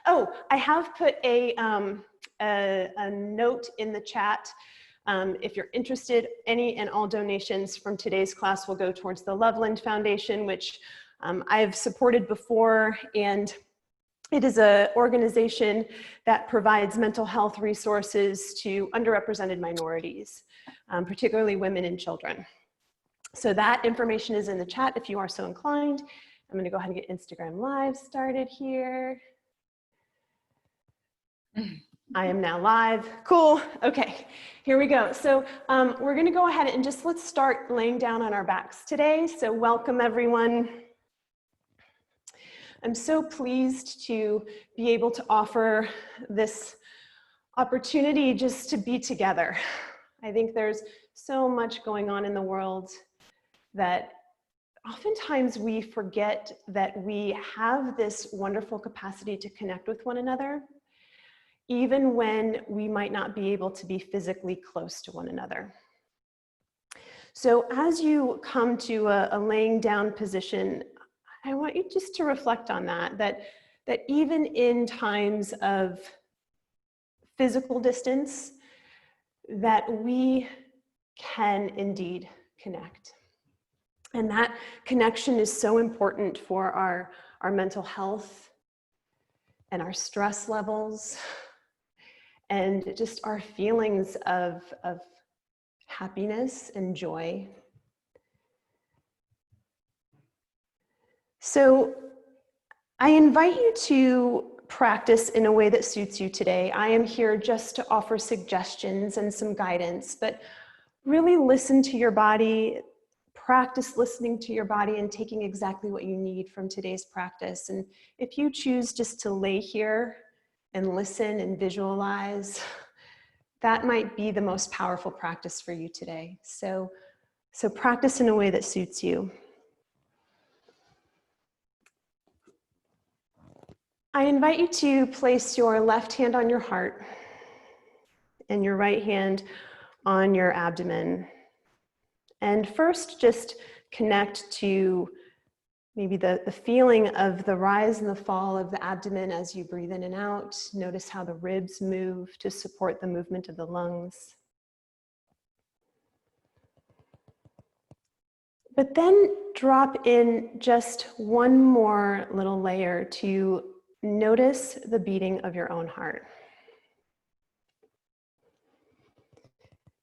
Oh, I have put a note in the chat. If you're interested, any and all donations from today's class will go towards the Loveland Foundation, which I've supported before, and it is an organization that provides mental health resources to underrepresented minorities, particularly women and children. So that information is in the chat if you are so inclined. I'm going to go ahead and get Instagram Live started here. I am now live. Cool. Okay, here we go. So we're going to go ahead and just let's start laying down on our backs today. So welcome, everyone. I'm so pleased to be able to offer this opportunity just to be together. I think there's so much going on in the world that oftentimes we forget that we have this wonderful capacity to connect with one another, even when we might not be able to be physically close to one another. So as you come to a laying down position, I want you just to reflect on that even in times of physical distance, that we can indeed connect. And that connection is so important for our mental health and our stress levels and just our feelings of happiness and joy. So I invite you to practice in a way that suits you today. I am here just to offer suggestions and some guidance, but really listen to your body, practice listening to your body and taking exactly what you need from today's practice. And if you choose just to lay here and listen and visualize, that might be the most powerful practice for you today. So practice in a way that suits you. I invite you to place your left hand on your heart and your right hand on your abdomen. And first, just connect to maybe the feeling of the rise and the fall of the abdomen as you breathe in and out. Notice how the ribs move to support the movement of the lungs. But then drop in just one more little layer to notice the beating of your own heart.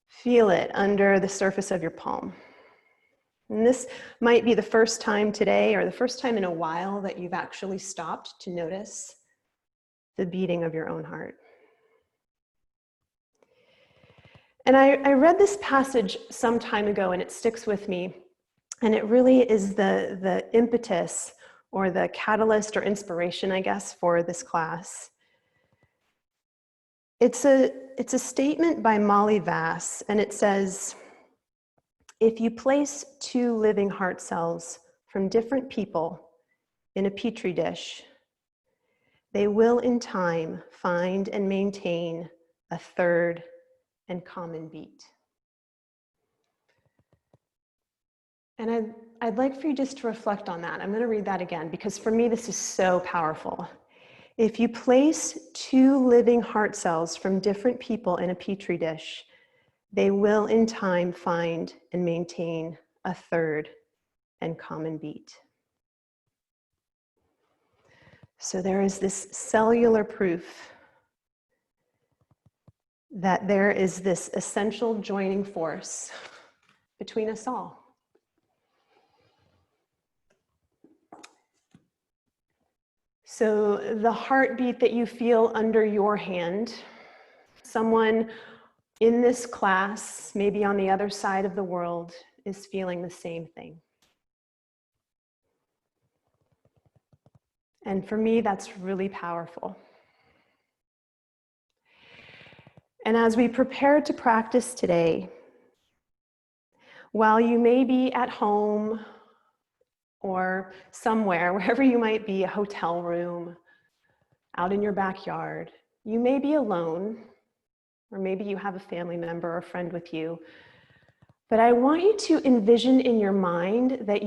Feel it under the surface of your palm. And this might be the first time today or the first time in a while that you've actually stopped to notice the beating of your own heart. And I read this passage some time ago and it sticks with me. And it really is the impetus or the catalyst or inspiration, I guess, for this class. It's a statement by Molly Vass, and it says, if you place two living heart cells from different people in a petri dish, they will in time find and maintain a third and common beat. And I'd like for you just to reflect on that. I'm going to read that again because for me this is so powerful. If you place two living heart cells from different people in a petri dish, they will in time find and maintain a third and common beat. So there is this cellular proof that there is this essential joining force between us all. So the heartbeat that you feel under your hand, someone in this class, maybe on the other side of the world, is feeling the same thing. And for me, that's really powerful. And as we prepare to practice today, while you may be at home or somewhere, wherever you might be, a hotel room, out in your backyard, you may be alone, or maybe you have a family member or friend with you. But I want you to envision in your mind that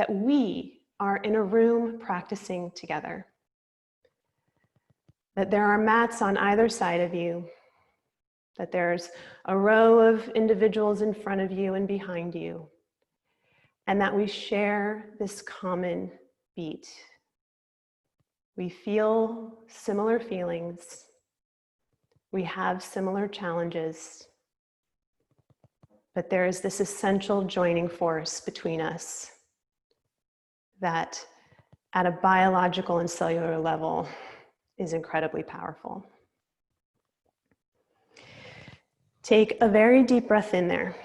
we are in a room practicing together. that there are mats on either side of you, that there's a row of individuals in front of you and behind you, and that we share this common beat. We feel similar feelings. We have similar challenges, but there is this essential joining force between us that at a biological and cellular level is incredibly powerful. Take a very deep breath in there.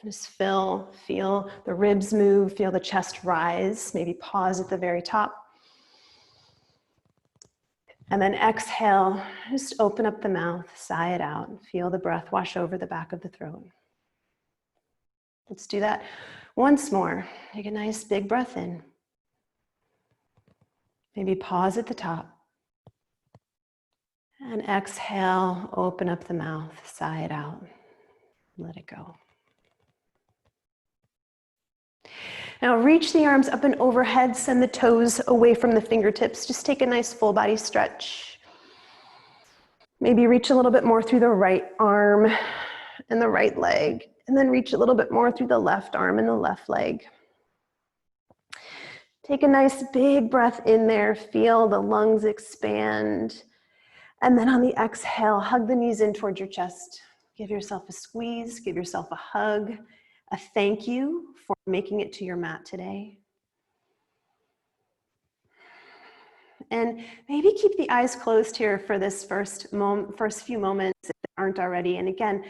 Just feel the ribs move, feel the chest rise, maybe pause at the very top. And then exhale, just open up the mouth, sigh it out, feel the breath wash over the back of the throat. Let's do that once more. Take a nice big breath in. Maybe pause at the top. And exhale, open up the mouth, sigh it out, let it go. Now reach the arms up and overhead, send the toes away from the fingertips. Just take a nice full body stretch. Maybe reach a little bit more through the right arm and the right leg, and then reach a little bit more through the left arm and the left leg. Take a nice big breath in there, feel the lungs expand. And then on the exhale, hug the knees in towards your chest. Give yourself a squeeze, give yourself a hug, a thank you for making it to your mat today. And maybe keep the eyes closed here for this first few moments if they aren't already. And again,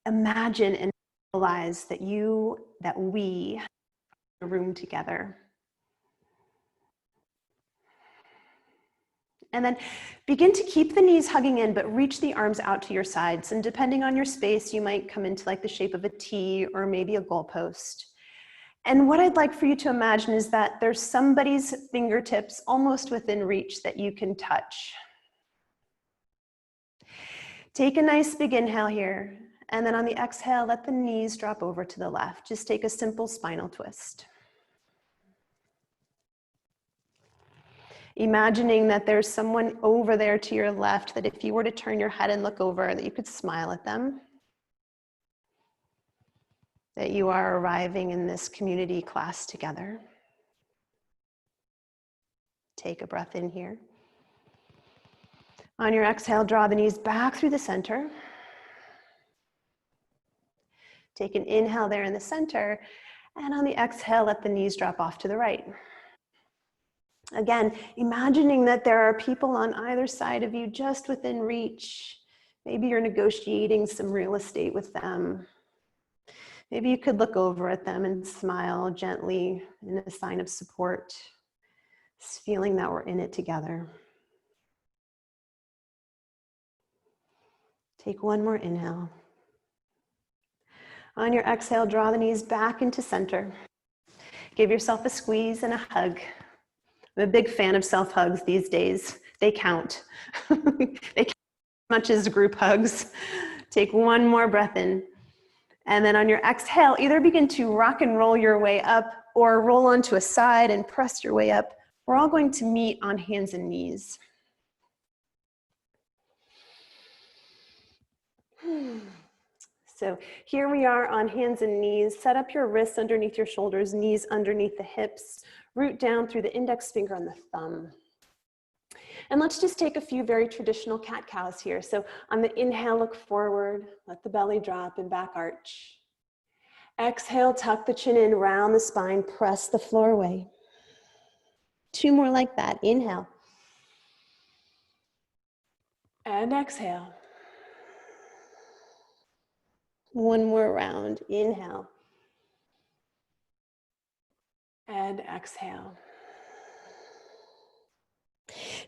imagine and realize that we are in a room together. And then begin to keep the knees hugging in, but reach the arms out to your sides. And depending on your space, you might come into like the shape of a T or maybe a goalpost. And what I'd like for you to imagine is that there's somebody's fingertips almost within reach that you can touch. Take a nice big inhale here. And then on the exhale, let the knees drop over to the left. Just take a simple spinal twist. Imagining that there's someone over there to your left that if you were to turn your head and look over, that you could smile at them. That you are arriving in this community class together. Take a breath in here. On your exhale, draw the knees back through the center. Take an inhale there in the center, and on the exhale, let the knees drop off to the right. Again, imagining that there are people on either side of you just within reach. Maybe you're negotiating some real estate with them. Maybe you could look over at them and smile gently in a sign of support, just feeling that we're in it together. Take one more inhale. On your exhale, draw the knees back into center. Give yourself a squeeze and a hug. I'm a big fan of self-hugs these days. They count. They count as much as group hugs. Take one more breath in. And then on your exhale, either begin to rock and roll your way up or roll onto a side and press your way up. We're all going to meet on hands and knees. So here we are on hands and knees. Set up your wrists underneath your shoulders, knees underneath the hips. Root down through the index finger and the thumb. And let's just take a few very traditional cat-cows here. So on the inhale, look forward, let the belly drop and back arch. Exhale, tuck the chin in, round the spine, press the floor away. Two more like that. Inhale. And exhale. One more round. Inhale. And exhale.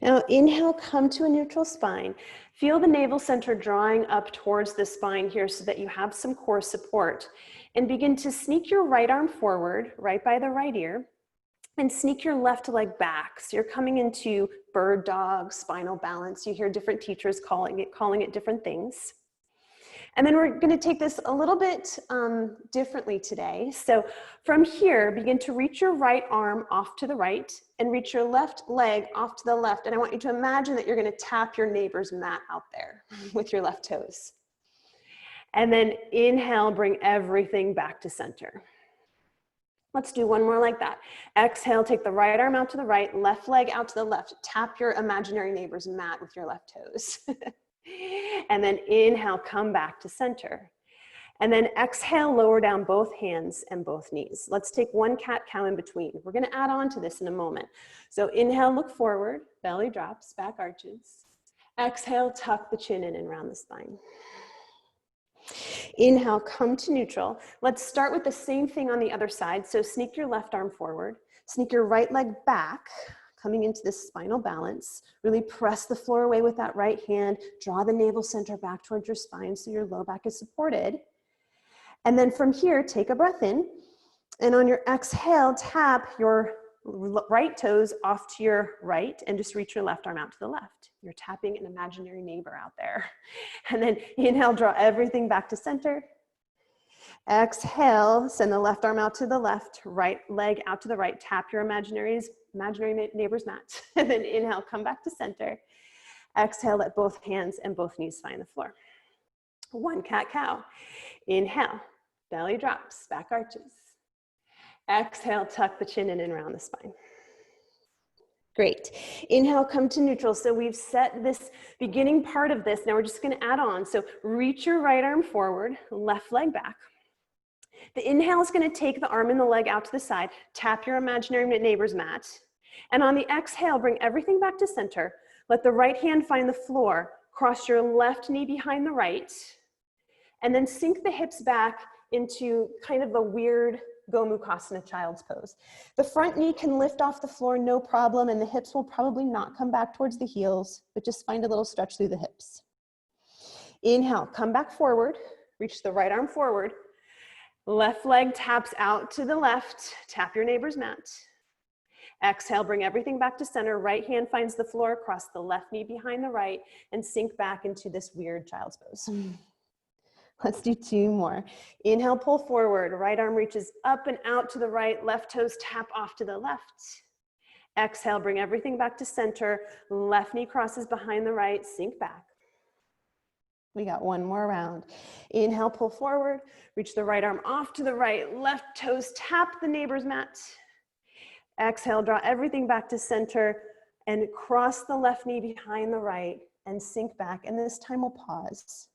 Now inhale, come to a neutral spine. Feel the navel center drawing up towards the spine here so that you have some core support. And begin to sneak your right arm forward, right by the right ear, and sneak your left leg back. So you're coming into bird dog, spinal balance. You hear different teachers calling it different things. And then we're going to take this a little bit differently today. So from here, begin to reach your right arm off to the right and reach your left leg off to the left. And I want you to imagine that you're going to tap your neighbor's mat out there with your left toes. And then inhale, bring everything back to center. Let's do one more like that. Exhale, take the right arm out to the right, left leg out to the left. Tap your imaginary neighbor's mat with your left toes. And then inhale, come back to center. And then exhale, lower down both hands and both knees. Let's take one cat-cow in between. We're gonna add on to this in a moment. So inhale, look forward, belly drops, back arches. Exhale, tuck the chin in and round the spine. Inhale, come to neutral. Let's start with the same thing on the other side. So sneak your left arm forward, sneak your right leg back, coming into this spinal balance. Really press the floor away with that right hand. Draw the navel center back towards your spine so your low back is supported. And then from here, take a breath in. And on your exhale, tap your right toes off to your right and just reach your left arm out to the left. You're tapping an imaginary neighbor out there. And then inhale, draw everything back to center. Exhale, send the left arm out to the left, right leg out to the right, tap your imaginary neighbor's mat. And then inhale, come back to center. Exhale, let both hands and both knees find the floor. One cat-cow. Inhale, belly drops, back arches. Exhale, tuck the chin in and round the spine. Great. Inhale, come to neutral. So we've set this beginning part of this. Now we're just going to add on. So reach your right arm forward, left leg back. The inhale is going to take the arm and the leg out to the side. Tap your imaginary neighbor's mat. And on the exhale, bring everything back to center. Let the right hand find the floor. Cross your left knee behind the right. And then sink the hips back into kind of a weird Gomukhasana, child's pose. The front knee can lift off the floor, no problem, and the hips will probably not come back towards the heels, but just find a little stretch through the hips. Inhale, come back forward, reach the right arm forward. Left leg taps out to the left, tap your neighbor's mat. Exhale, bring everything back to center. Right hand finds the floor, cross the left knee behind the right, and sink back into this weird child's pose. Let's do two more. Inhale, pull forward. Right arm reaches up and out to the right. Left toes tap off to the left. Exhale, bring everything back to center. Left knee crosses behind the right. Sink back. We got one more round. Inhale, pull forward. Reach the right arm off to the right. Left toes tap the neighbor's mat. Exhale, draw everything back to center and cross the left knee behind the right and sink back. And this time we'll pause.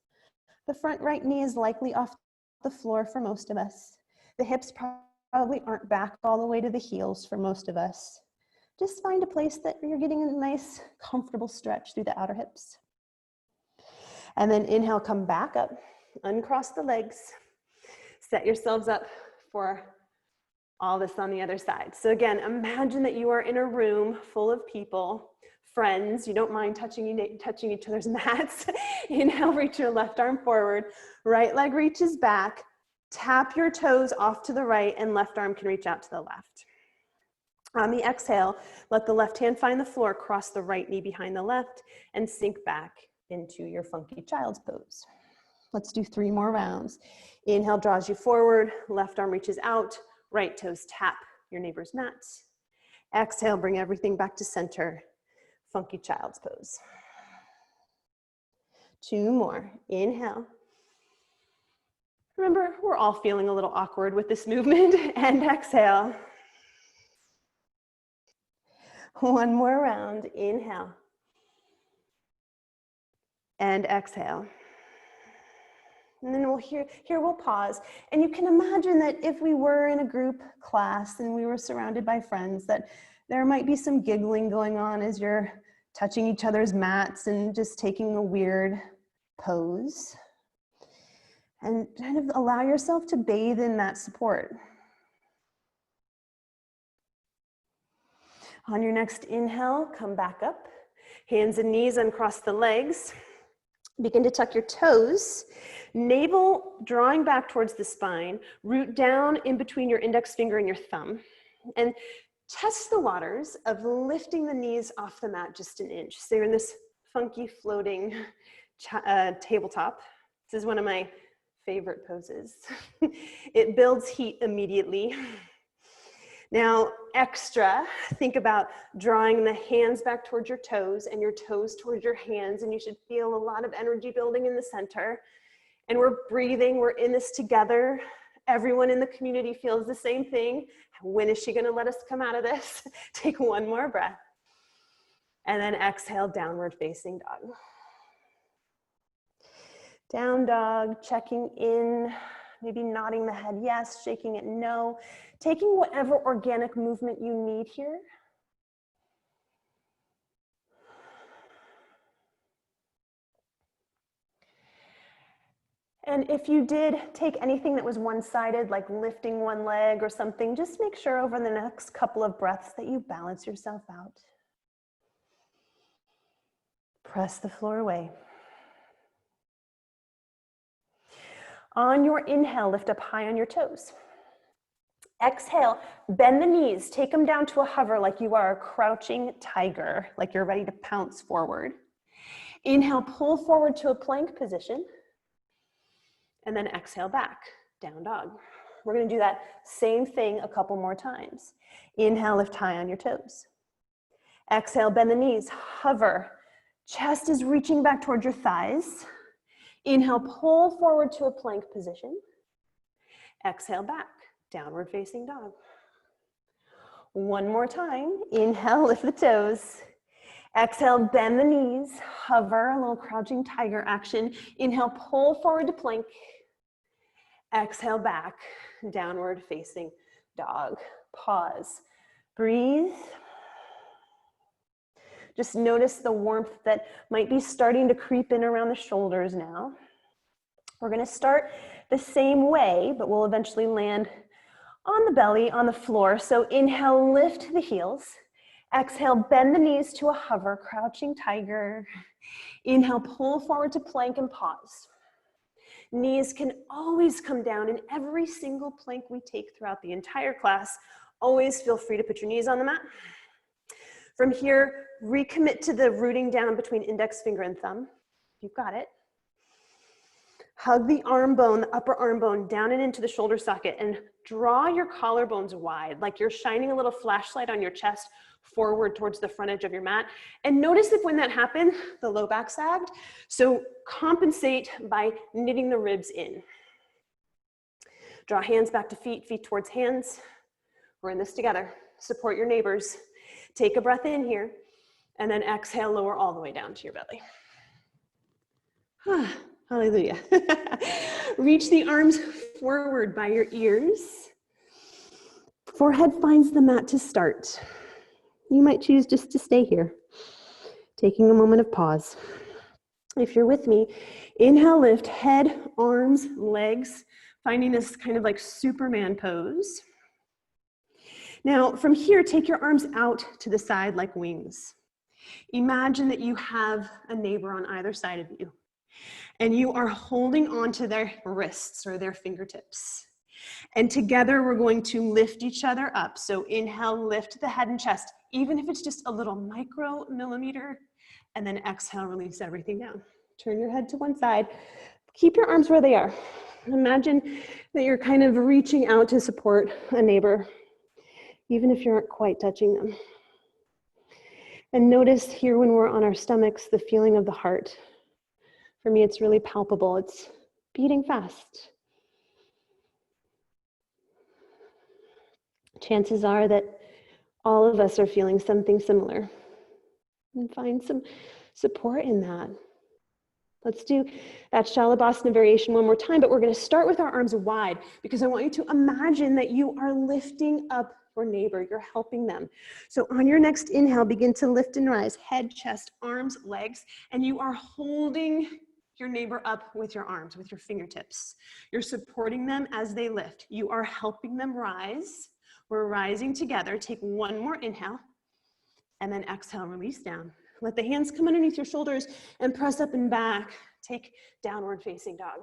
The front right knee is likely off the floor for most of us. The hips probably aren't back all the way to the heels for most of us. Just find a place that you're getting a nice, comfortable stretch through the outer hips. And then inhale, come back up, uncross the legs, set yourselves up for all this on the other side. So again, imagine that you are in a room full of people, friends, you don't mind touching each other's mats. Inhale, reach your left arm forward, right leg reaches back, tap your toes off to the right, and left arm can reach out to the left. On the exhale, let the left hand find the floor, cross the right knee behind the left, and sink back into your funky child's pose. Let's do three more rounds. Inhale draws you forward, left arm reaches out, right toes tap your neighbor's mat. Exhale, bring everything back to center. Funky child's pose. Two more. Inhale. Remember, we're all feeling a little awkward with this movement. And exhale. One more round. Inhale. And exhale. And then we'll pause. And you can imagine that if we were in a group class and we were surrounded by friends, that there might be some giggling going on as you're touching each other's mats and just taking a weird pose. And kind of allow yourself to bathe in that support. On your next inhale, come back up. Hands and knees, uncross the legs. Begin to tuck your toes. Navel drawing back towards the spine. Root down in between your index finger and your thumb. And test the waters of lifting the knees off the mat just an inch. So you're in this funky floating tabletop. This is one of my favorite poses. It builds heat immediately. Now, extra, think about drawing the hands back towards your toes and your toes towards your hands, and you should feel a lot of energy building in the center. And we're breathing, we're in this together. Everyone in the community feels the same thing. When is she gonna let us come out of this? Take one more breath. And then exhale, downward facing dog. Down dog, checking in, maybe nodding the head yes, shaking it no. Taking whatever organic movement you need here. And if you did take anything that was one-sided, like lifting one leg or something, just make sure over the next couple of breaths that you balance yourself out. Press the floor away. On your inhale, lift up high on your toes. Exhale, bend the knees, take them down to a hover like you are a crouching tiger, like you're ready to pounce forward. Inhale, pull forward to a plank position. And then exhale back, down dog. We're gonna do that same thing a couple more times. Inhale, lift high on your toes. Exhale, bend the knees, hover. Chest is reaching back towards your thighs. Inhale, pull forward to a plank position. Exhale back, downward facing dog. One more time. Inhale, lift the toes. Exhale, bend the knees, hover, a little crouching tiger action. Inhale, pull forward to plank. Exhale back, downward facing dog. Pause, breathe. Just notice the warmth that might be starting to creep in around the shoulders now. We're gonna start the same way, but we'll eventually land on the belly, on the floor. So inhale, lift the heels. Exhale, bend the knees to a hover, crouching tiger. Inhale, pull forward to plank and pause. Knees can always come down in every single plank we take throughout the entire class. Always feel free to put your knees on the mat. From here, recommit to the rooting down between index finger and thumb. You've got it. Hug the arm bone, the upper arm bone, down and into the shoulder socket, and draw your collarbones wide, like you're shining a little flashlight on your chest forward towards the front edge of your mat. And notice if when that happened, the low back sagged. So compensate by knitting the ribs in. Draw hands back to feet, feet towards hands. We're in this together. Support your neighbors. Take a breath in here, and then exhale, lower all the way down to your belly. Hallelujah. Reach the arms forward by your ears. Forehead finds the mat to start. You might choose just to stay here, taking a moment of pause. If you're with me, inhale, lift, head, arms, legs, finding this kind of like Superman pose. Now, from here, take your arms out to the side like wings. Imagine that you have a neighbor on either side of you, and you are holding onto their wrists or their fingertips. And together, we're going to lift each other up. So inhale, lift the head and chest, even if it's just a little micro millimeter, and then exhale, release everything down. Turn your head to one side. Keep your arms where they are. Imagine that you're kind of reaching out to support a neighbor, even if you aren't quite touching them. And notice here when we're on our stomachs, the feeling of the heart. For me, it's really palpable. It's beating fast. Chances are that all of us are feeling something similar. And find some support in that. Let's do that Shavasana variation one more time, but we're going to start with our arms wide because I want you to imagine that you are lifting up your neighbor. You're helping them. So on your next inhale, begin to lift and rise, head, chest, arms, legs, and you are holding your neighbor up with your arms, with your fingertips. You're supporting them as they lift. You are helping them rise. We're rising together. Take one more inhale and then exhale, release down. Let the hands come underneath your shoulders and press up and back. Take downward facing dog.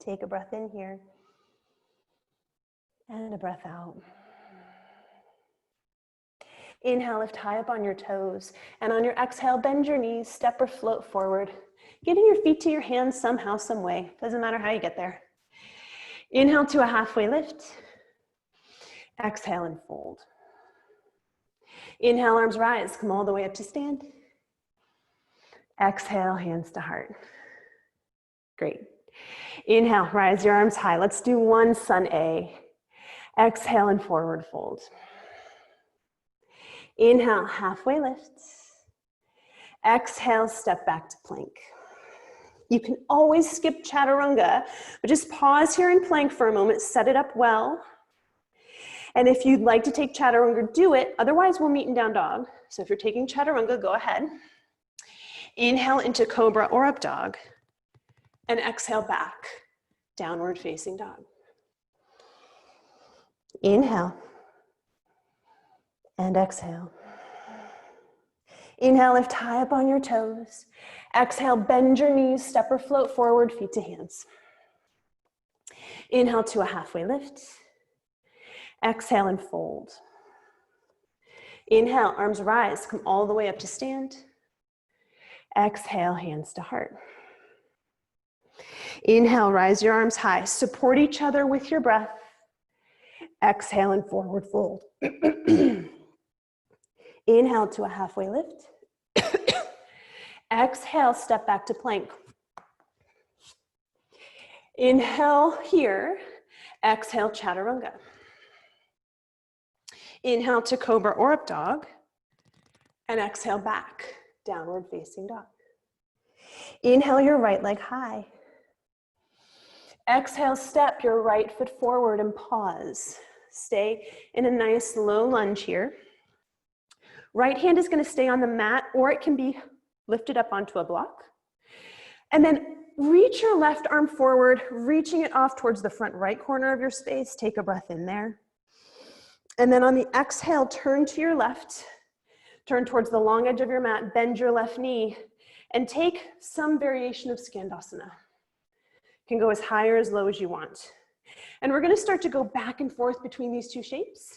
Take a breath in here and a breath out. Inhale, lift high up on your toes. And on your exhale, bend your knees, step or float forward. Getting your feet to your hands somehow, some way. Doesn't matter how you get there. Inhale to a halfway lift. Exhale and fold. Inhale, arms rise, come all the way up to stand. Exhale, hands to heart. Great. Inhale, rise your arms high. Let's do one sun A. Exhale and forward fold. Inhale, halfway lift. Exhale, step back to plank. You can always skip Chaturanga, but just pause here in plank for a moment, set it up well. And if you'd like to take Chaturanga, do it. Otherwise, we'll meet in down dog. So if you're taking Chaturanga, go ahead. Inhale into cobra or up dog. And exhale back, downward facing dog. Inhale. And exhale. Inhale, lift high up on your toes. Exhale, bend your knees, step or float forward, feet to hands. Inhale to a halfway lift. Exhale and fold. Inhale, arms rise, come all the way up to stand. Exhale, hands to heart. Inhale, rise your arms high. Support each other with your breath. Exhale and forward fold. Inhale to a halfway lift. Exhale, step back to plank. Inhale here. Exhale, Chaturanga. Inhale to cobra or up dog. And exhale back, downward facing dog. Inhale your right leg high. Exhale, step your right foot forward and pause. Stay in a nice low lunge here. Right hand is going to stay on the mat, or it can be lifted up onto a block. And then reach your left arm forward, reaching it off towards the front right corner of your space. Take a breath in there. And then on the exhale, turn to your left. Turn towards the long edge of your mat, bend your left knee, and take some variation of Skandasana. Can go as high or as low as you want. And we're going to start to go back and forth between these two shapes.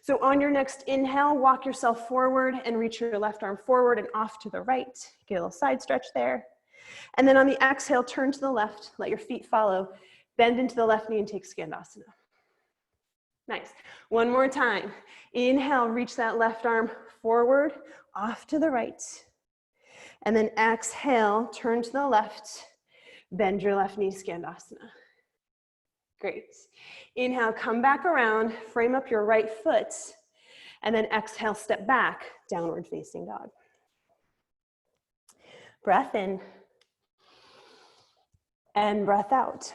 So on your next inhale, walk yourself forward and reach your left arm forward and off to the right. Get a little side stretch there. And then on the exhale, turn to the left, let your feet follow, bend into the left knee and take Skandasana. Nice. One more time. Inhale, reach that left arm forward, off to the right. And then exhale, turn to the left, bend your left knee, Skandasana. Great. Inhale, come back around, frame up your right foot, and then exhale, step back, downward facing dog. Breath in, and breath out.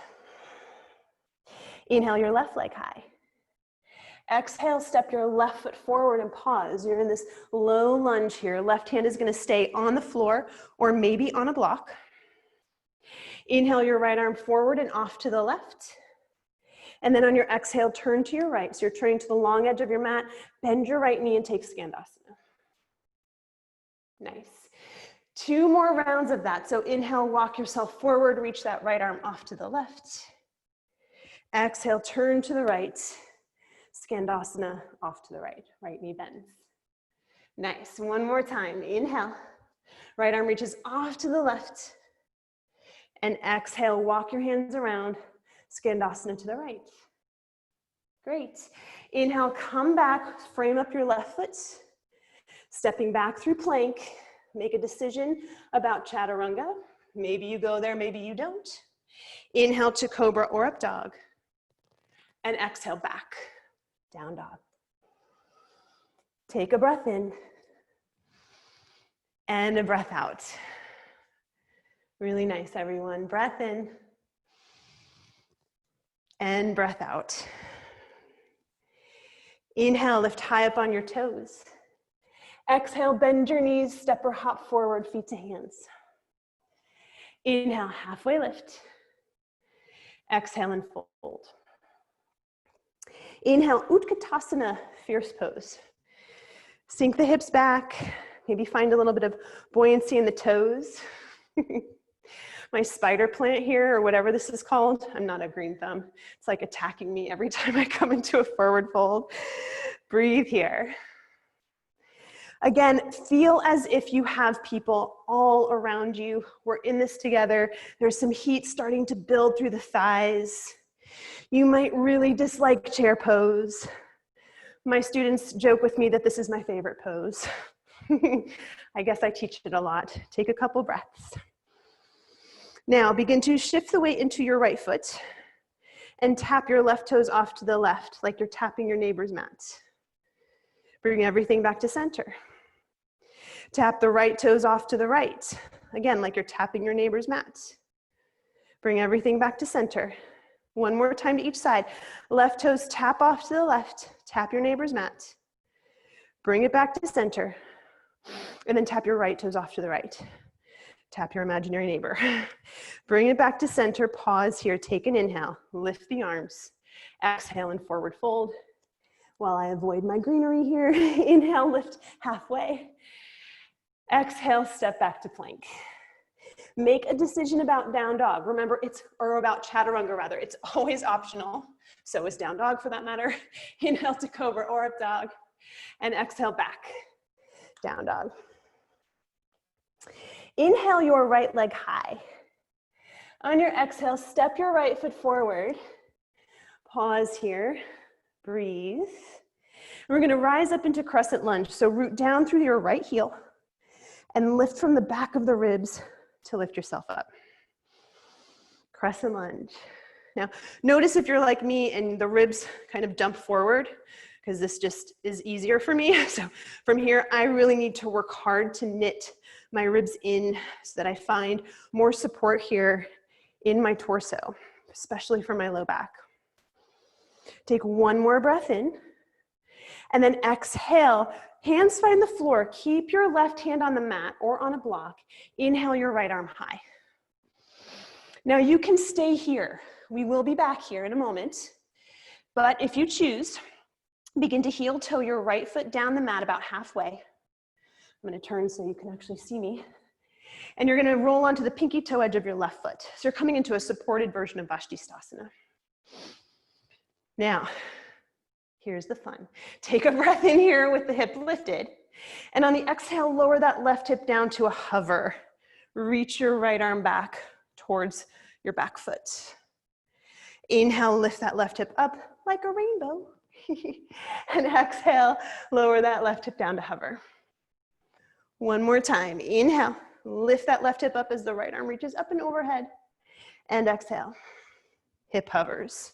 Inhale your left leg high. Exhale, step your left foot forward and pause. You're in this low lunge here. Left hand is going to stay on the floor or maybe on a block. Inhale your right arm forward and off to the left. And then on your exhale, turn to your right. So you're turning to the long edge of your mat. Bend your right knee and take Skandasana. Nice. 2 more rounds of that. So inhale, walk yourself forward, reach that right arm off to the left. Exhale, turn to the right. Skandasana, off to the right. Right knee bends. Nice. One more time. Inhale. Right arm reaches off to the left. And exhale, walk your hands around. Skandasana to the right. Great. Inhale, come back, frame up your left foot. Stepping back through plank. Make a decision about Chaturanga. Maybe you go there, maybe you don't. Inhale to cobra or up dog. And exhale back, down dog. Take a breath in. And a breath out. Really nice, everyone. Breath in. And breath out. Inhale, lift high up on your toes. Exhale, bend your knees, step or hop forward, feet to hands. Inhale, halfway lift. Exhale and fold. Inhale, Utkatasana, fierce pose. Sink the hips back, maybe find a little bit of buoyancy in the toes. My spider plant here, or whatever this is called, I'm not a green thumb. It's like attacking me every time I come into a forward fold. Breathe here. Again, feel as if you have people all around you. We're in this together. There's some heat starting to build through the thighs. You might really dislike chair pose. My students joke with me that this is my favorite pose. I guess I teach it a lot. Take a couple breaths. Now begin to shift the weight into your right foot and tap your left toes off to the left like you're tapping your neighbor's mat. Bring everything back to center. Tap the right toes off to the right. Again, like you're tapping your neighbor's mat. Bring everything back to center. One more time to each side. Left toes tap off to the left. Tap your neighbor's mat. Bring it back to center. And then tap your right toes off to the right. Tap your imaginary neighbor. Bring it back to center. Pause here. Take an inhale. Lift the arms. Exhale and forward fold. While I avoid my greenery here, inhale, lift halfway. Exhale, step back to plank. Make a decision about down dog. Remember, or about chaturanga rather. It's always optional. So is down dog for that matter. Inhale to cobra or up dog. And exhale back, down dog. Inhale your right leg high. On your exhale, step your right foot forward. Pause here, breathe. And we're gonna rise up into crescent lunge. So root down through your right heel and lift from the back of the ribs to lift yourself up. Crescent lunge. Now, notice if you're like me and the ribs kind of dump forward, because this just is easier for me. So from here, I really need to work hard to knit my ribs in so that I find more support here in my torso, especially for my low back. Take one more breath in, and then exhale. Hands find the floor. Keep your left hand on the mat or on a block. Inhale your right arm high. Now you can stay here. We will be back here in a moment. But if you choose, begin to heel toe your right foot down the mat about halfway. I'm going to turn so you can actually see me. And you're going to roll onto the pinky toe edge of your left foot. So you're coming into a supported version of Vashtisthasana. Now, here's the fun. Take a breath in here with the hip lifted. And on the exhale, lower that left hip down to a hover. Reach your right arm back towards your back foot. Inhale, lift that left hip up like a rainbow. And exhale, lower that left hip down to hover. One more time. Inhale, lift that left hip up as the right arm reaches up and overhead. And exhale, hip hovers.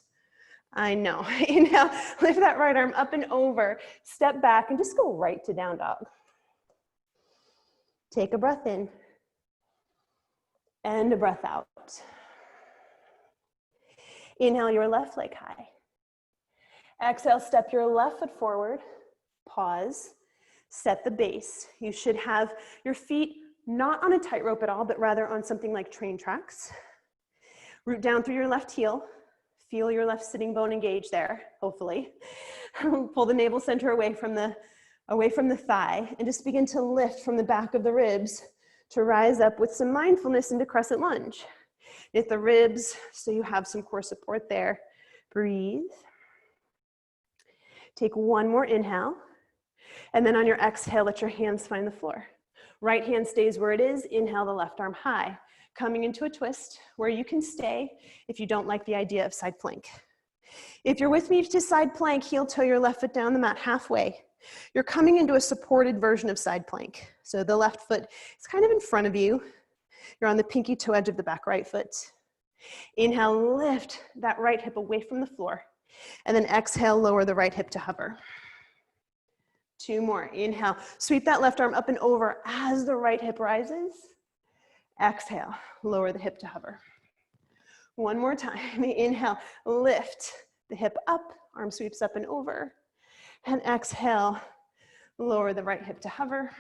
I know. Inhale, lift that right arm up and over. Step back and just go right to down dog. Take a breath in and a breath out. Inhale your left leg high. Exhale, step your left foot forward. Pause. Set the base. You should have your feet not on a tightrope at all, but rather on something like train tracks. Root down through your left heel. Feel your left sitting bone engage there, hopefully. Pull the navel center away from the thigh and just begin to lift from the back of the ribs to rise up with some mindfulness into crescent lunge. Knit the ribs so you have some core support there. Breathe. Take one more inhale. And then on your exhale, let your hands find the floor. Right hand stays where it is. Inhale the left arm high. Coming into a twist where you can stay if you don't like the idea of side plank. If you're with me to side plank, heel toe your left foot down the mat halfway. You're coming into a supported version of side plank. So the left foot is kind of in front of you. You're on the pinky toe edge of the back right foot. Inhale, lift that right hip away from the floor. And then exhale, lower the right hip to hover. Two more. Inhale, sweep that left arm up and over as the right hip rises. Exhale, lower the hip to hover. One more time. Inhale, lift the hip up, arm sweeps up and over. And exhale, lower the right hip to hover.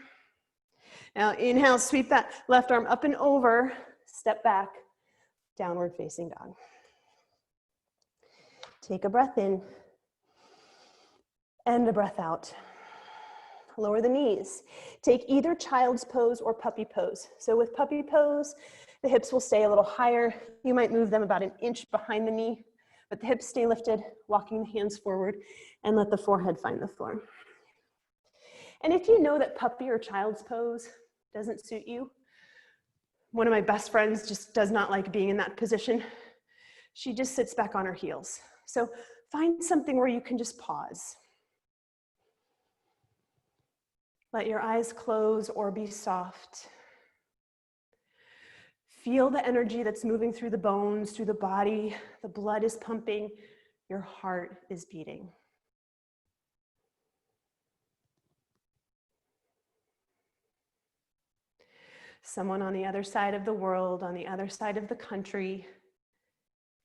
Now inhale, sweep that left arm up and over, step back, downward facing dog. Take a breath in and a breath out. Lower the knees. Take either child's pose or puppy pose. So with puppy pose, the hips will stay a little higher. You might move them about an inch behind the knee, but the hips stay lifted, walking the hands forward, and let the forehead find the floor. And if you know that puppy or child's pose doesn't suit you, one of my best friends just does not like being in that position. She just sits back on her heels. So find something where you can just pause. Let your eyes close or be soft. Feel the energy that's moving through the bones, through the body. The blood is pumping. Your heart is beating. Someone on the other side of the world, on the other side of the country,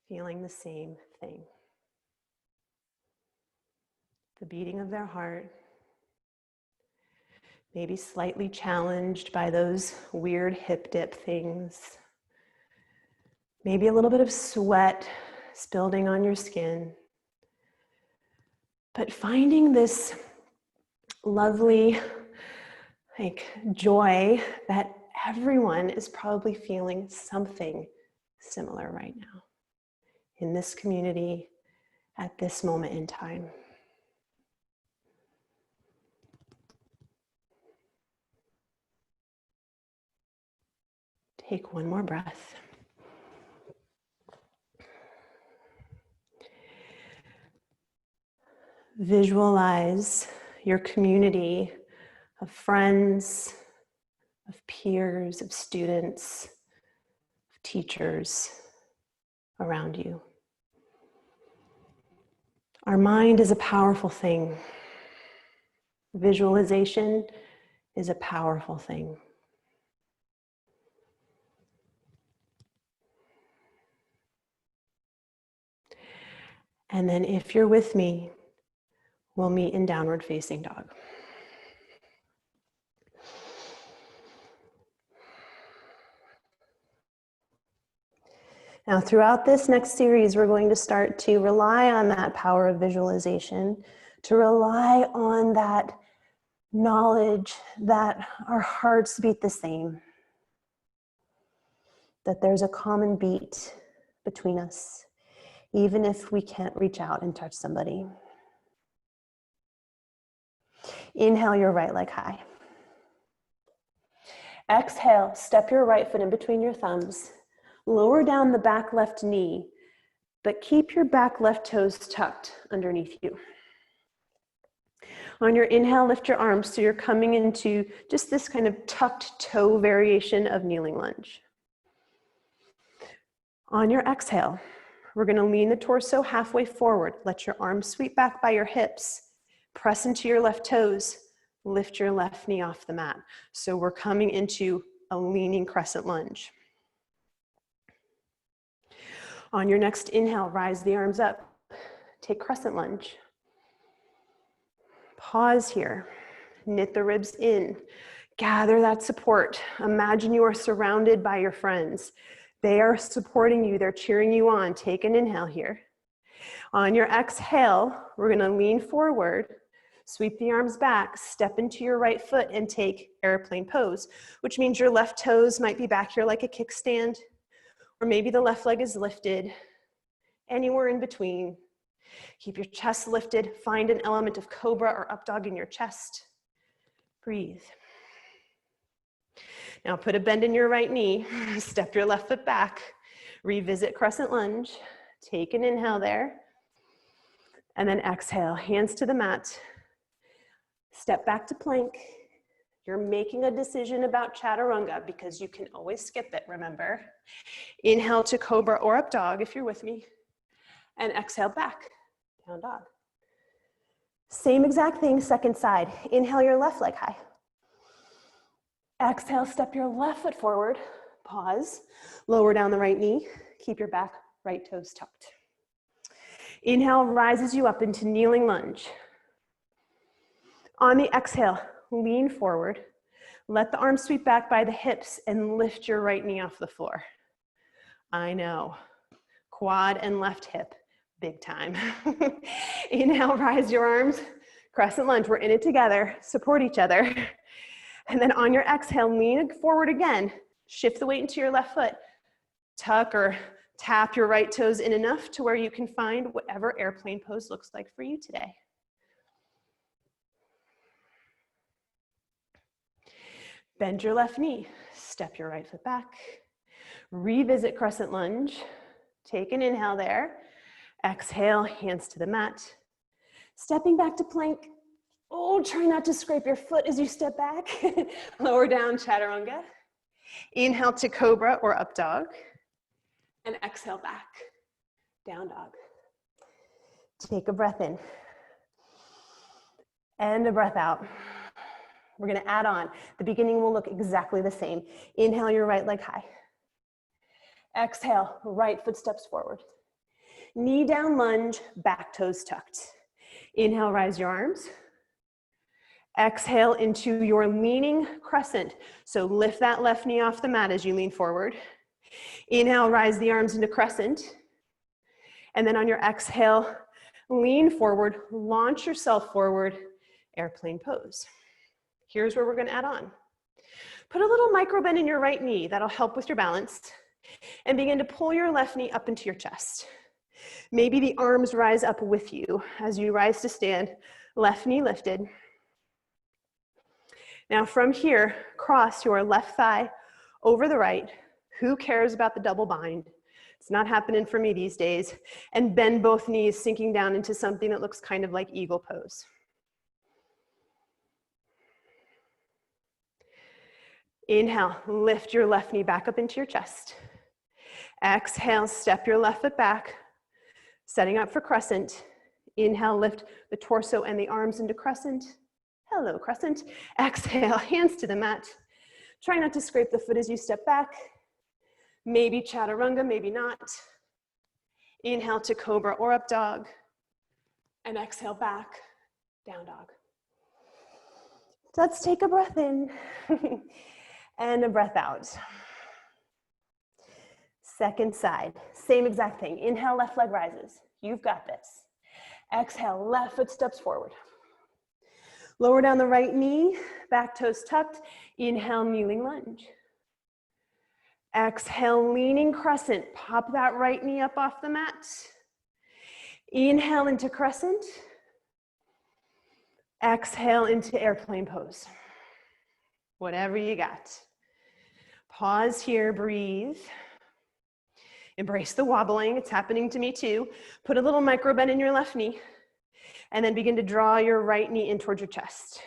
feeling the same thing. The beating of their heart, maybe slightly challenged by those weird hip dip things. Maybe a little bit of sweat spilling on your skin. But finding this lovely, joy that everyone is probably feeling something similar right now in this community at this moment in time. Take one more breath. Visualize your community of friends, of peers, of students, of teachers around you. Our mind is a powerful thing. Visualization is a powerful thing. And then if you're with me, we'll meet in downward facing dog. Now, throughout this next series, we're going to start to rely on that power of visualization, to rely on that knowledge that our hearts beat the same, that there's a common beat between us, even if we can't reach out and touch somebody. Inhale your right leg high. Exhale, step your right foot in between your thumbs. Lower down the back left knee, but keep your back left toes tucked underneath you. On your inhale, lift your arms so you're coming into just this kind of tucked toe variation of kneeling lunge. On your exhale, we're going to lean the torso halfway forward. Let your arms sweep back by your hips. Press into your left toes. Lift your left knee off the mat. So we're coming into a leaning crescent lunge. On your next inhale, rise the arms up. Take crescent lunge. Pause here. Knit the ribs in. Gather that support. Imagine you are surrounded by your friends. They are supporting you. They're cheering you on. Take an inhale here. On your exhale, we're going to lean forward. Sweep the arms back, step into your right foot and take airplane pose, which means your left toes might be back here like a kickstand, or maybe the left leg is lifted, anywhere in between. Keep your chest lifted, find an element of cobra or up dog in your chest. Breathe. Now put a bend in your right knee, step your left foot back, revisit crescent lunge, take an inhale there, and then exhale, hands to the mat. Step back to plank. You're making a decision about Chaturanga because you can always skip it, remember. Inhale to cobra or up dog if you're with me. And exhale back, down dog. Same exact thing, second side. Inhale your left leg high. Exhale, step your left foot forward. Pause, lower down the right knee. Keep your back right toes tucked. Inhale rises you up into kneeling lunge. On the exhale, lean forward. Let the arms sweep back by the hips and lift your right knee off the floor. I know, quad and left hip, big time. Inhale, rise your arms, crescent lunge. We're in it together, support each other. And then on your exhale, lean forward again. Shift the weight into your left foot. Tuck or tap your right toes in enough to where you can find whatever airplane pose looks like for you today. Bend your left knee, step your right foot back. Revisit Crescent Lunge. Take an inhale there. Exhale, hands to the mat. Stepping back to plank. Oh, try not to scrape your foot as you step back. Lower down, Chaturanga. Inhale to Cobra or Up Dog. And exhale back, Down Dog. Take a breath in. And a breath out. We're gonna add on. The beginning will look exactly the same. Inhale your right leg high. Exhale, right foot steps forward. Knee down lunge, back toes tucked. Inhale, rise your arms. Exhale into your leaning crescent. So lift that left knee off the mat as you lean forward. Inhale, rise the arms into crescent. And then on your exhale, lean forward, launch yourself forward, airplane pose. Here's where we're gonna add on. Put a little micro bend in your right knee. That'll help with your balance. And begin to pull your left knee up into your chest. Maybe the arms rise up with you as you rise to stand, left knee lifted. Now from here, cross your left thigh over the right. Who cares about the double bind? It's not happening for me these days. And bend both knees, sinking down into something that looks kind of like eagle pose. Inhale, lift your left knee back up into your chest. Exhale, step your left foot back, setting up for crescent. Inhale, lift the torso and the arms into crescent. Hello, crescent. Exhale, hands to the mat. Try not to scrape the foot as you step back. Maybe Chaturanga, maybe not. Inhale to Cobra or Up Dog. And exhale back, Down Dog. Let's take a breath in and a breath out. Second side, same exact thing. Inhale, left leg rises. You've got this. Exhale, left foot steps forward. Lower down the right knee, back toes tucked. Inhale, kneeling lunge. Exhale, leaning crescent. Pop that right knee up off the mat. Inhale into crescent. Exhale into airplane pose. Whatever you got. Pause here, breathe. Embrace the wobbling, it's happening to me too. Put a little micro bend in your left knee and then begin to draw your right knee in towards your chest.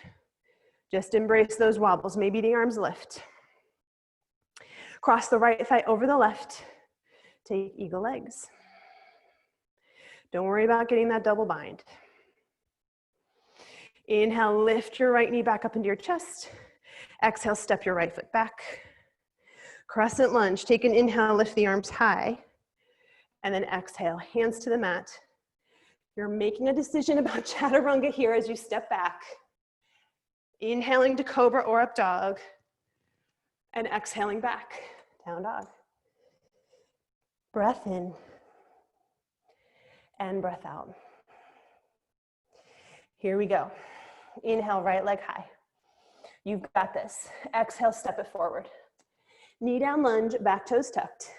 Just embrace those wobbles, maybe the arms lift. Cross the right thigh over the left, take eagle legs. Don't worry about getting that double bind. Inhale, lift your right knee back up into your chest. Exhale, step your right foot back. Crescent lunge, take an inhale, lift the arms high, and then exhale, hands to the mat. You're making a decision about Chaturanga here as you step back. Inhaling to Cobra or Up Dog, and exhaling back, Down Dog. Breath in, and breath out. Here we go. Inhale, right leg high. You've got this. Exhale, step it forward. Knee down lunge, back toes tucked.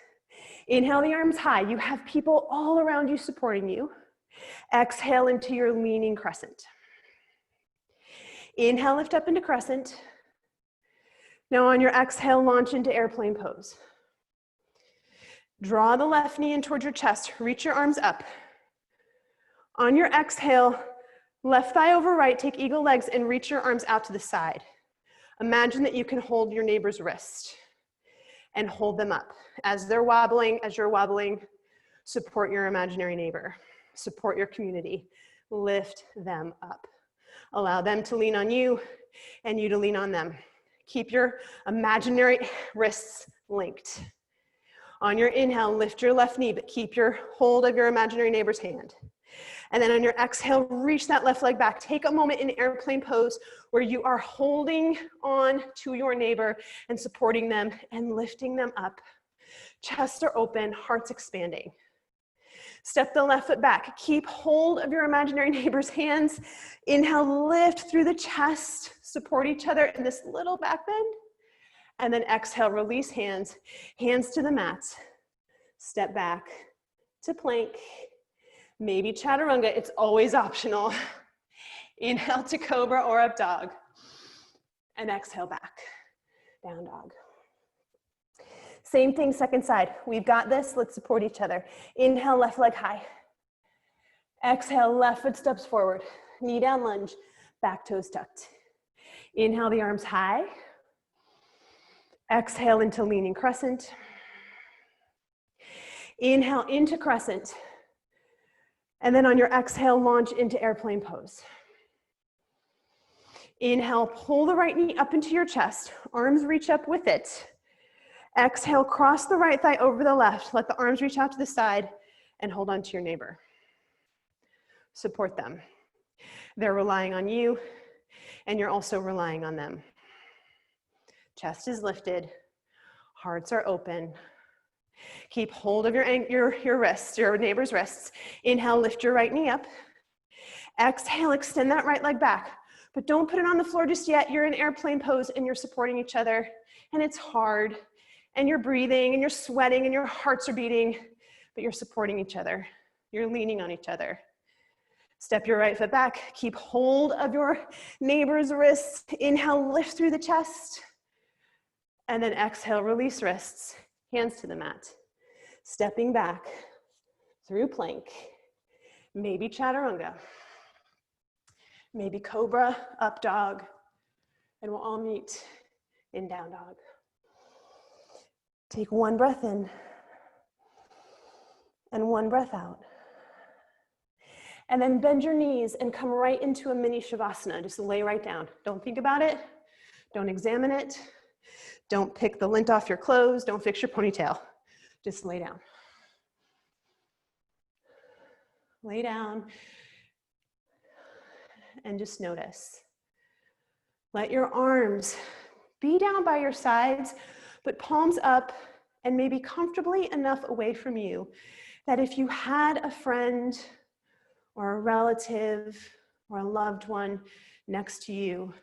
Inhale the arms high. You have people all around you supporting you. Exhale into your leaning crescent. Inhale, lift up into crescent. Now on your exhale, launch into airplane pose. Draw the left knee in towards your chest. Reach your arms up. On your exhale, left thigh over right, take eagle legs and reach your arms out to the side. Imagine that you can hold your neighbor's wrist and hold them up. As they're wobbling, as you're wobbling, support your imaginary neighbor. Support your community. Lift them up. Allow them to lean on you and you to lean on them. Keep your imaginary wrists linked. On your inhale, lift your left knee, but keep your hold of your imaginary neighbor's hand. And then on your exhale, reach that left leg back. Take a moment in airplane pose where you are holding on to your neighbor and supporting them and lifting them up. Chests are open, hearts expanding. Step the left foot back. Keep hold of your imaginary neighbor's hands. Inhale, lift through the chest. Support each other in this little back bend. And then exhale, release hands. Hands to the mat. Step back to plank. Maybe Chaturanga, it's always optional. Inhale to Cobra or Up Dog. And exhale back. down dog. Same thing, second side. We've got this. Let's support each other. Inhale, left leg high. Exhale, left foot steps forward. Knee down lunge, back toes tucked. Inhale the arms high. Exhale into leaning crescent. Inhale into crescent. And then on your exhale, launch into airplane pose. Inhale, pull the right knee up into your chest. Arms reach up with it. Exhale, cross the right thigh over the left. Let the arms reach out to the side and hold on to your neighbor. Support them. They're relying on you, and you're also relying on them. Chest is lifted. Hearts are open. Keep hold of your wrists, your neighbor's wrists. Inhale, lift your right knee up. Exhale, extend that right leg back. But don't put it on the floor just yet. You're in airplane pose and you're supporting each other. And it's hard. And you're breathing and you're sweating and your hearts are beating. But you're supporting each other. You're leaning on each other. Step your right foot back. Keep hold of your neighbor's wrists. Inhale, lift through the chest. And then exhale, release wrists. Hands to the mat. Stepping back through plank. Maybe chaturanga. Maybe cobra, up dog. And we'll all meet in down dog. Take one breath in and one breath out. And then bend your knees and come right into a mini Shavasana. Just lay right down. Don't think about it. Don't examine it. Don't pick the lint off your clothes. Don't fix your ponytail. Just lay down. Lay down and just notice. Let your arms be down by your sides, but palms up and maybe comfortably enough away from you that if you had a friend or a relative or a loved one next to you,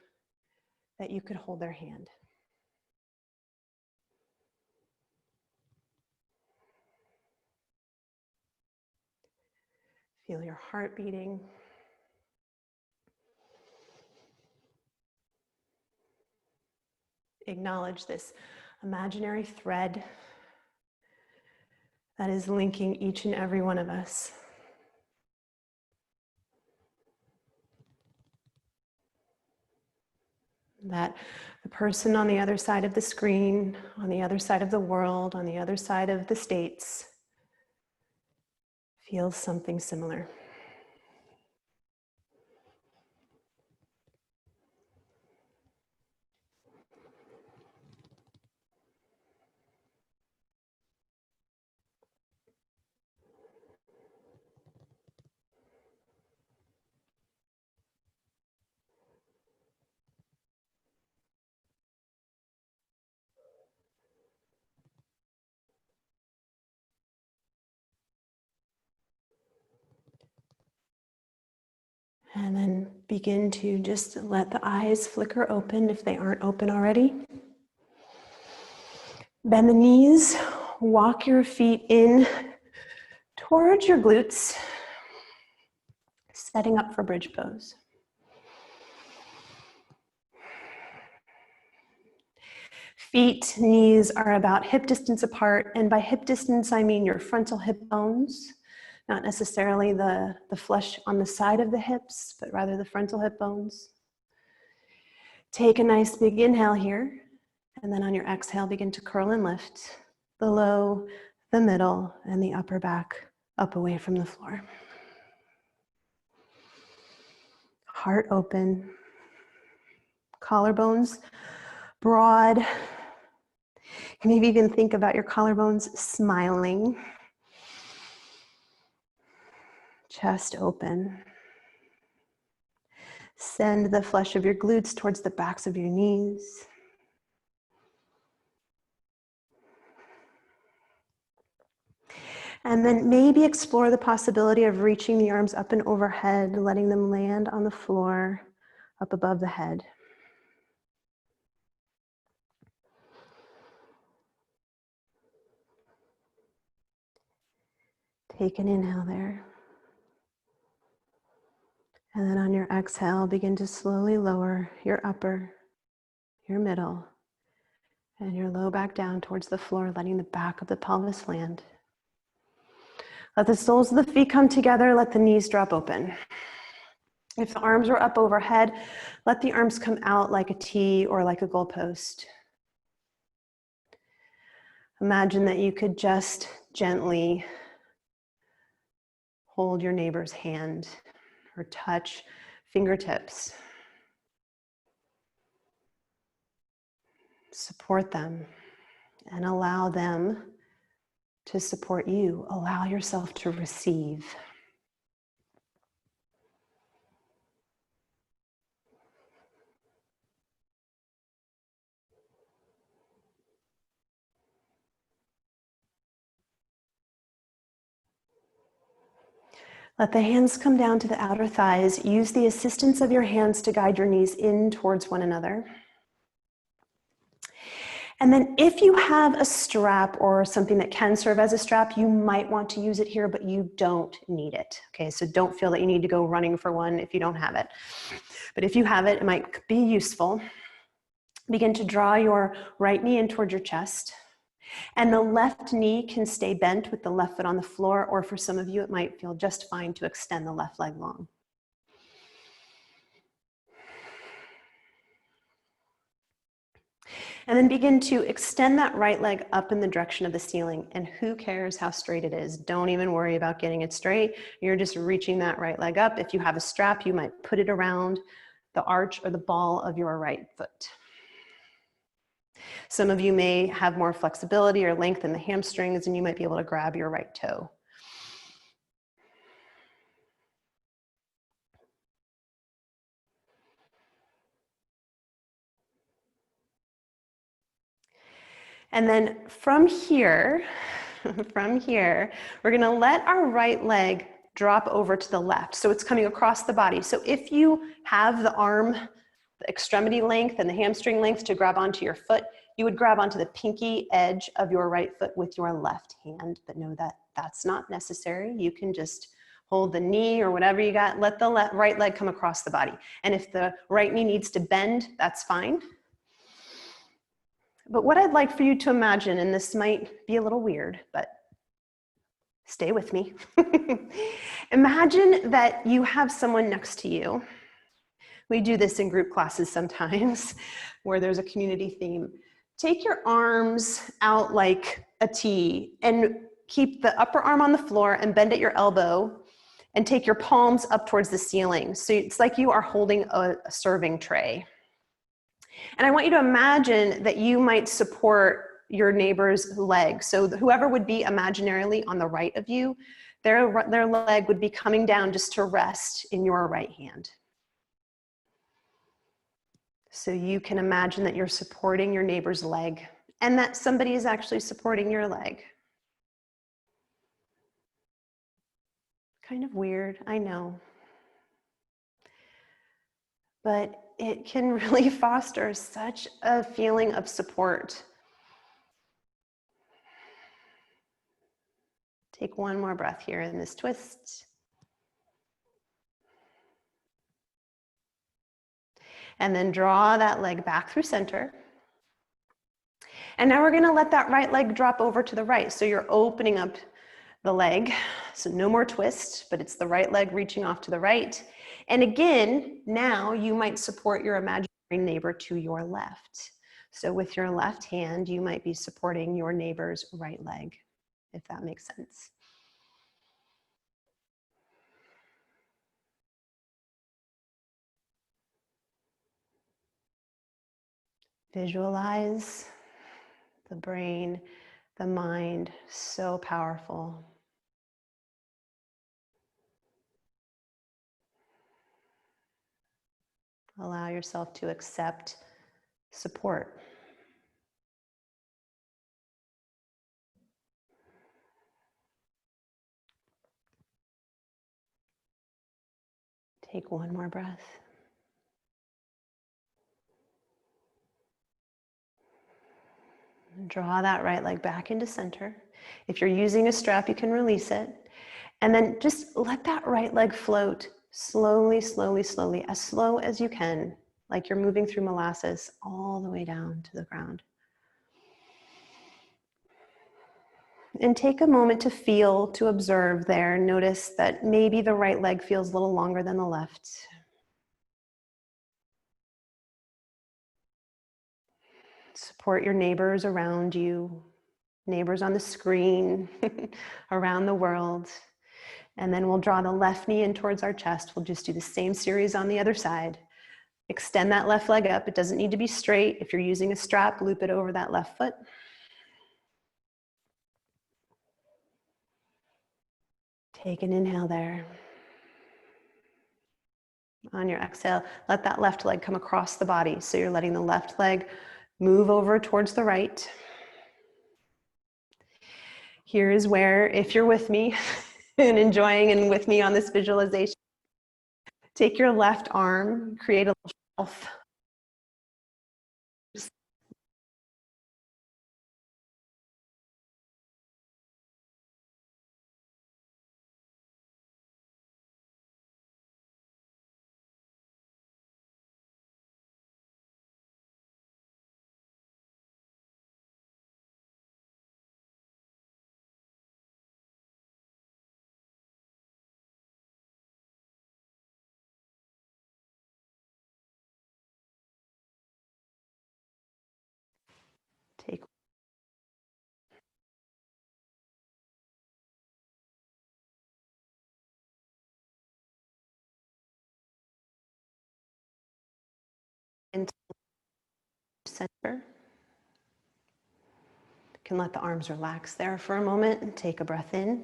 that you could hold their hand. Feel your heart beating. Acknowledge this imaginary thread that is linking each and every one of us. That the person on the other side of the screen, on the other side of the world, on the other side of the states, feels something similar. And then begin to just let the eyes flicker open if they aren't open already. Bend the knees, walk your feet in towards your glutes, setting up for bridge pose. Feet, knees are about hip distance apart, and by hip distance I mean your frontal hip bones. Not necessarily the flesh on the side of the hips, but rather the frontal hip bones. Take a nice big inhale here, and then on your exhale, begin to curl and lift the low, the middle, and the upper back up away from the floor. Heart open, collarbones broad. You can maybe even think about your collarbones smiling. Chest open. Send the flesh of your glutes towards the backs of your knees. And then maybe explore the possibility of reaching the arms up and overhead, letting them land on the floor up above the head. Take an inhale there. And then on your exhale, begin to slowly lower your upper, your middle, And your low back down towards the floor, letting the back of the pelvis land. Let the soles of the feet come together, let the knees drop open. If the arms are up overhead, let the arms come out like a T or like a goalpost. Imagine that you could just gently hold your neighbor's hand or touch fingertips. Support them and allow them to support you. Allow yourself to receive. Let the hands come down to the outer thighs. Use the assistance of your hands to guide your knees in towards one another. And then if you have a strap or something that can serve as a strap, you might want to use it here, but you don't need it. Okay, so don't feel that you need to go running for one if you don't have it. But if you have it, it might be useful. Begin to draw your right knee in towards your chest. And the left knee can stay bent with the left foot on the floor, or for some of you, it might feel just fine to extend the left leg long. And then begin to extend that right leg up in the direction of the ceiling. And who cares how straight it is? Don't even worry about getting it straight. You're just reaching that right leg up. If you have a strap, you might put it around the arch or the ball of your right foot. Some of you may have more flexibility or length in the hamstrings, and you might be able to grab your right toe. And then from here, we're gonna let our right leg drop over to the left. So it's coming across the body. So if you have the arm, the extremity length and the hamstring length to grab onto your foot, you would grab onto the pinky edge of your right foot with your left hand, but know that that's not necessary. You can just hold the knee or whatever you got, let the right leg come across the body. And if the right knee needs to bend, that's fine. But what I'd like for you to imagine, and this might be a little weird, but stay with me. Imagine that you have someone next to you. We do this in group classes sometimes where there's a community theme. Take your arms out like a T and keep the upper arm on the floor and bend at your elbow and take your palms up towards the ceiling. So it's like you are holding a serving tray. And I want you to imagine that you might support your neighbor's leg. So whoever would be imaginarily on the right of you, their leg would be coming down just to rest in your right hand. So you can imagine that you're supporting your neighbor's leg and that somebody is actually supporting your leg. Kind of weird, I know. But it can really foster such a feeling of support. Take one more breath here in this twist. And then draw that leg back through center. And now we're gonna let that right leg drop over to the right. So you're opening up the leg. So no more twist, but it's the right leg reaching off to the right. And again, now you might support your imaginary neighbor to your left. So with your left hand, you might be supporting your neighbor's right leg, if that makes sense. Visualize the brain, the mind, so powerful. Allow yourself to accept support. Take one more breath. Draw that right leg back into center. If you're using a strap, you can release it. And then just let that right leg float slowly, slowly, slowly, as slow as you can, like you're moving through molasses all the way down to the ground. And take a moment to feel, to observe there. Notice that maybe the right leg feels a little longer than the left. Support your neighbors around you, neighbors on the screen, around the world. And then we'll draw the left knee in towards our chest. We'll just do the same series on the other side. Extend that left leg up. It doesn't need to be straight. If you're using a strap, loop it over that left foot. Take an inhale there. On your exhale, let that left leg come across the body. So you're letting the left leg move over towards the right. Here is where, if you're with me and enjoying and with me on this visualization, take your left arm, create a little shelf. Take into center. You can let the arms relax there for a moment and take a breath in.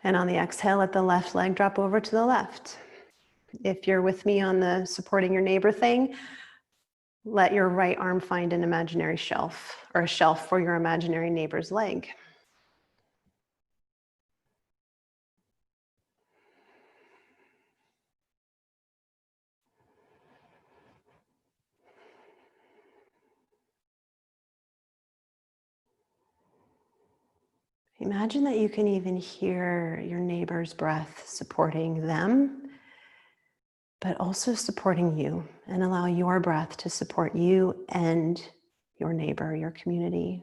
And on the exhale, let the left leg drop over to the left. If you're with me on the supporting your neighbor thing, let your right arm find an imaginary shelf or a shelf for your imaginary neighbor's leg. Imagine that you can even hear your neighbor's breath supporting them, but also supporting you, and allow your breath to support you and your neighbor, your community.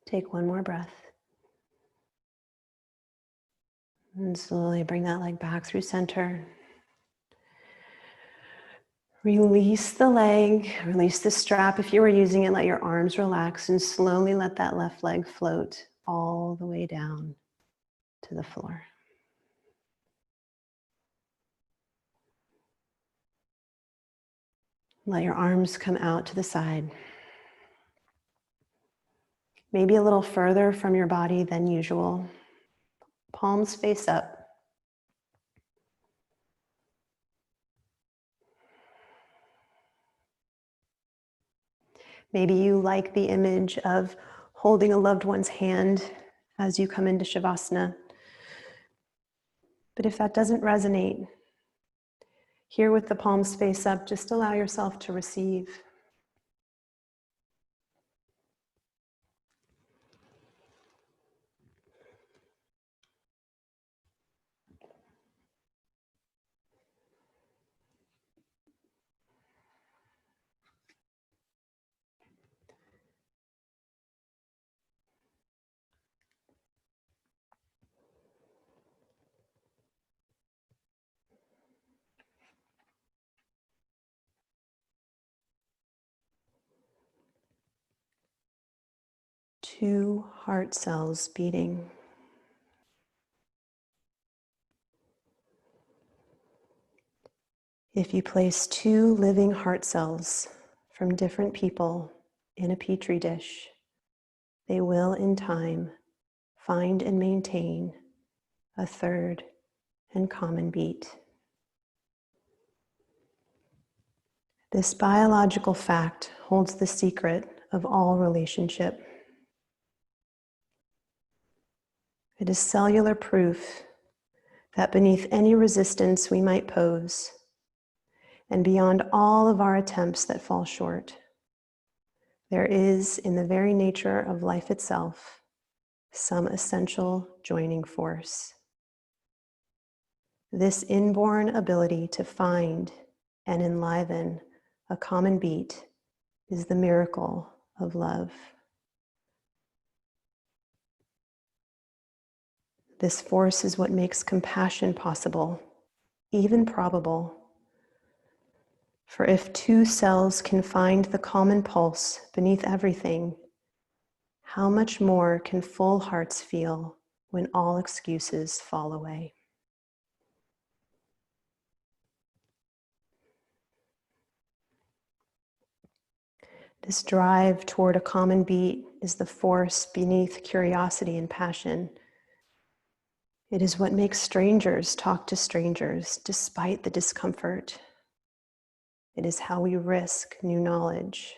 Take one more breath. And slowly bring that leg back through center. Release the leg, release the strap. If you were using it, let your arms relax and slowly let that left leg float all the way down to the floor. Let your arms come out to the side. Maybe a little further from your body than usual. Palms face up. Maybe you like the image of holding a loved one's hand as you come into Shavasana. But if that doesn't resonate, here with the palms face up, just allow yourself to receive. Two heart cells beating. If you place two living heart cells from different people in a petri dish, they will in time find and maintain a third and common beat. This biological fact holds the secret of all relationship. It is cellular proof that beneath any resistance we might pose, and beyond all of our attempts that fall short, there is, in the very nature of life itself, some essential joining force. This inborn ability to find and enliven a common beat is the miracle of love. This force is what makes compassion possible, even probable. For if two cells can find the common pulse beneath everything, how much more can full hearts feel when all excuses fall away? This drive toward a common beat is the force beneath curiosity and passion. It is what makes strangers talk to strangers despite the discomfort. It is how we risk new knowledge.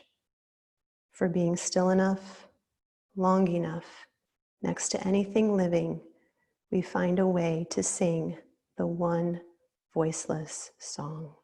For being still enough, long enough, next to anything living, we find a way to sing the one voiceless song.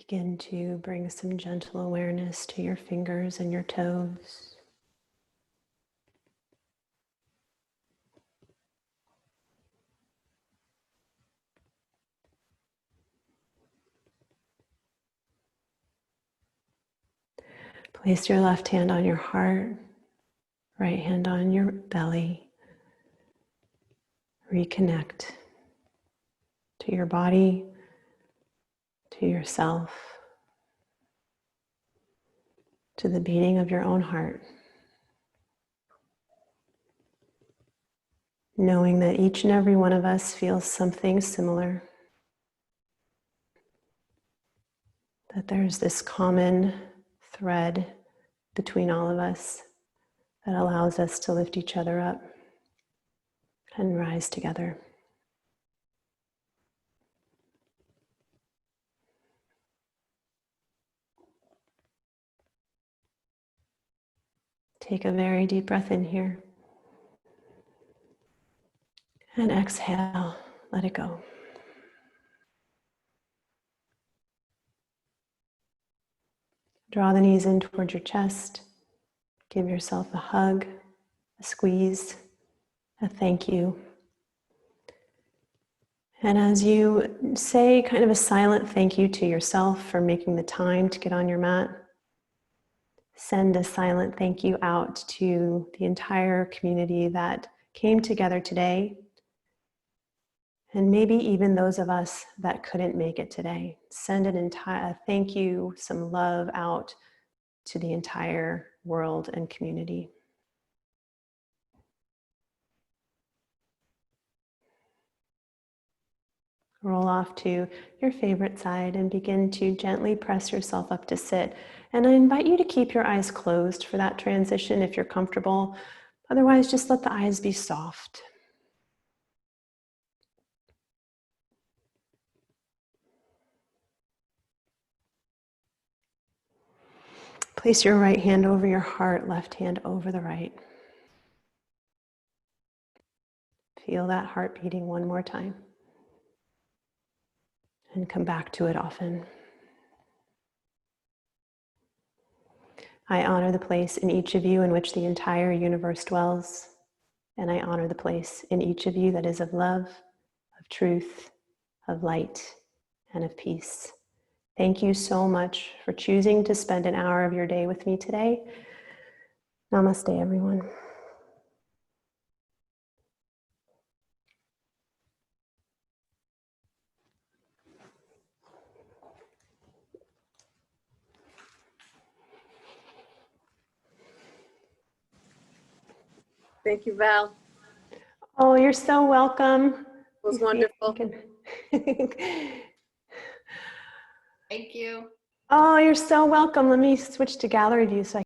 Begin to bring some gentle awareness to your fingers and your toes. Place your left hand on your heart, right hand on your belly. Reconnect to your body, to yourself, to the beating of your own heart. Knowing that each and every one of us feels something similar. That there's this common thread between all of us that allows us to lift each other up and rise together. Take a very deep breath in here. And exhale, let it go. Draw the knees in towards your chest. Give yourself a hug, a squeeze, a thank you. And as you say kind of a silent thank you to yourself for making the time to get on your mat, send a silent thank you out to the entire community that came together today, and maybe even those of us that couldn't make it today. Send a thank you, some love out to the entire world and community. Roll off to your favorite side and begin to gently press yourself up to sit. And I invite you to keep your eyes closed for that transition if you're comfortable. Otherwise, just let the eyes be soft. Place your right hand over your heart, left hand over the right. Feel that heart beating one more time. And come back to it often. I honor the place in each of you in which the entire universe dwells, and I honor the place in each of you that is of love, of truth, of light, and of peace. Thank you so much for choosing to spend an hour of your day with me today. Namaste, everyone. Thank you, Val. Oh, you're so welcome. It was wonderful. Thank you. Oh, you're so welcome. Let me switch to gallery view so I